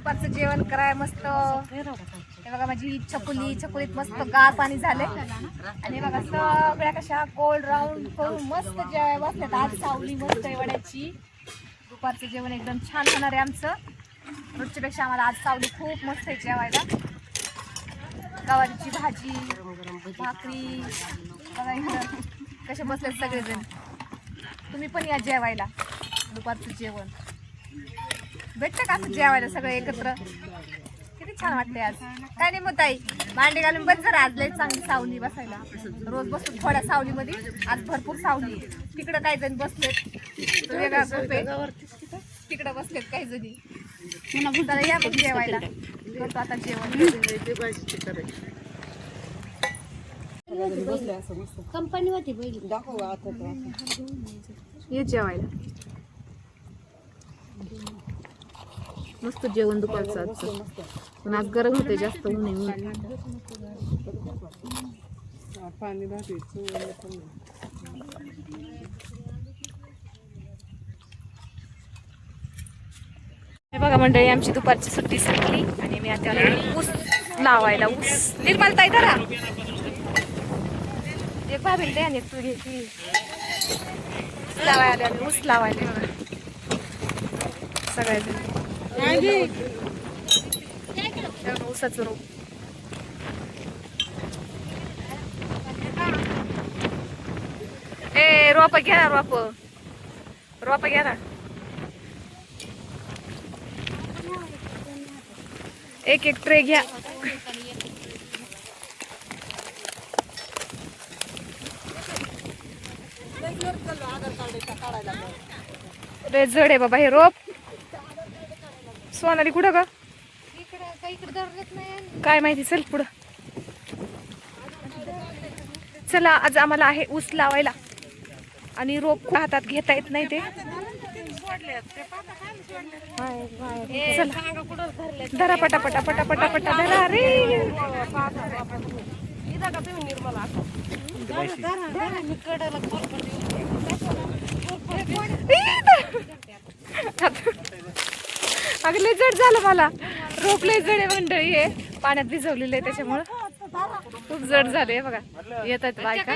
दुपारचं जेवण कराय मस्त. हे बघा माझी चकुलीत मस्त गार पाणी झाले आणि बघा सगळ्या कशा गोल राऊंड करून मस्त जेवाय बसल्यात. आज सावली मस्त आहे वड्याची. दुपारचं जेवण एकदम छान होणार आहे आमचं. रोजच्यापेक्षा आम्हाला आज सावली खूप मस्त आहे जेवायला. गवारीची भाजी, भाकरी बघा इकडं कसे बसलेत सगळेजण. तुम्ही पण या जेवायला. दुपारचं जेवण भेटतं का असं जेवायला सगळं एकत्र? किती छान वाटतंय आज. काय नाही मग ताई भांडे घालून बस जरा. आज लई चांगली सावली बसायला. रोज बसतो थोड्या सावलीमध्ये, आज भरपूर सावली. तिकडं काही जण बसलेत, तो वेगळा ग्रुप आहे, तिकडं बसलेत काही जणी. जरा या मग जेवायला. करतो आता जेवण. कंपनी होती पहिली. ये जेवायला. मस्त जेवण दुपारचं आजचं. पण आज गरम होते जास्त ऊन आहे. हे बघा मंडळी आमची दुपारची सुट्टी संपली आणि मी आता ऊस लावायला. ऊस निर्मलता आहे करा. एक भाभी द्या आणि तू घ्यायची. लावायला आम्ही ऊस लावायला सगळ्याजण. ऊसाचं रोप. ए रोप घ्या ना, रोप घ्या ना. एक एक ट्रे घ्या. रे जड आहे बाबा हे रोप. सोनाली कुठं का काय माहिती. चल पुढं चला. आज आम्हाला आहे ऊस लावायला आणि रोप हातात घेता येत नाही ते. धरा पटापटा पटापटा पटा धरा रे. अगं लय जड झालं मला. रोप लय जड आहे मंडळी. हे पाण्यात भिजवलेलं आहे त्याच्यामुळं खूप जड झाले. बघा येत आहेत बायका.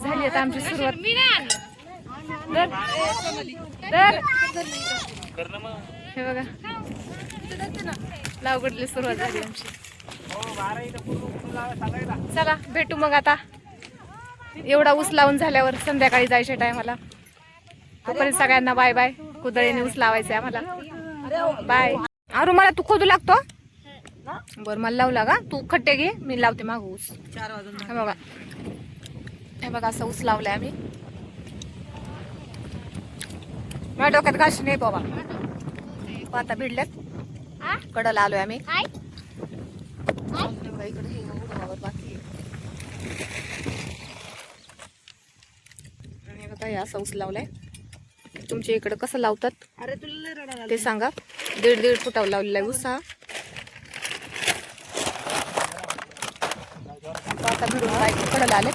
झाली आता आमची सुरुवात. हे बघा लावगडली सुरुवात झाली आमची. चला भेटू मग आता. एवढा ऊस लावून झाल्यावर संध्याकाळी जायच्या टायमाला. तोपर्यंत सगळ्यांना बाय बाय. कुदळीने ऊस लावायचंय आम्हाला. बाय. अरे मला तू खोदू लागतो. बर मला लावू लागा. तू खट्टे घे, मी लावते माग ऊस. हे बघा हे बघा असं ऊस लावलाय आम्ही. माझ्या डोक्यात घाशी नाही बाबा. आता भिडल्यात. कडला आलोय आम्ही. बघा असं ऊस लावलाय. तुमच्या इकडे कसं लावतात ते सांगा. 1.5 फुटावर लावलेला आहे ऊस हा. आता भिडून बाईक कडला आले.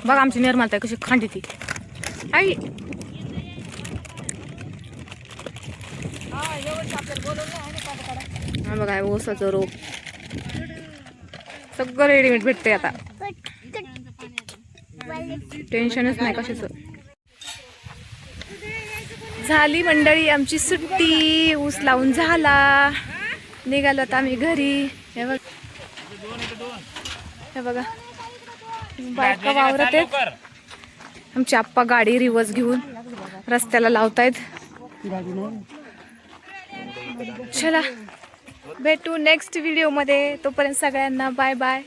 बघा आमची निर्मलता कशी खांडी ती. आई हा बघा ऊसाचं रोप सगळं रेडीमेड भेटते आता. टेन्शनच नाही कशाचं. झाली मंडळी आमची सुट्टी. ऊस लावून झाला. निघालो आता आम्ही घरी. हे बघा बायका वावरत आहेत. आमची आप्पा गाडी रिवर्स घेऊन रस्त्याला लावतायत. चला भेटू नेक्स्ट व्हिडिओ मध्ये. तोपर्यंत सगळ्यांना बाय बाय.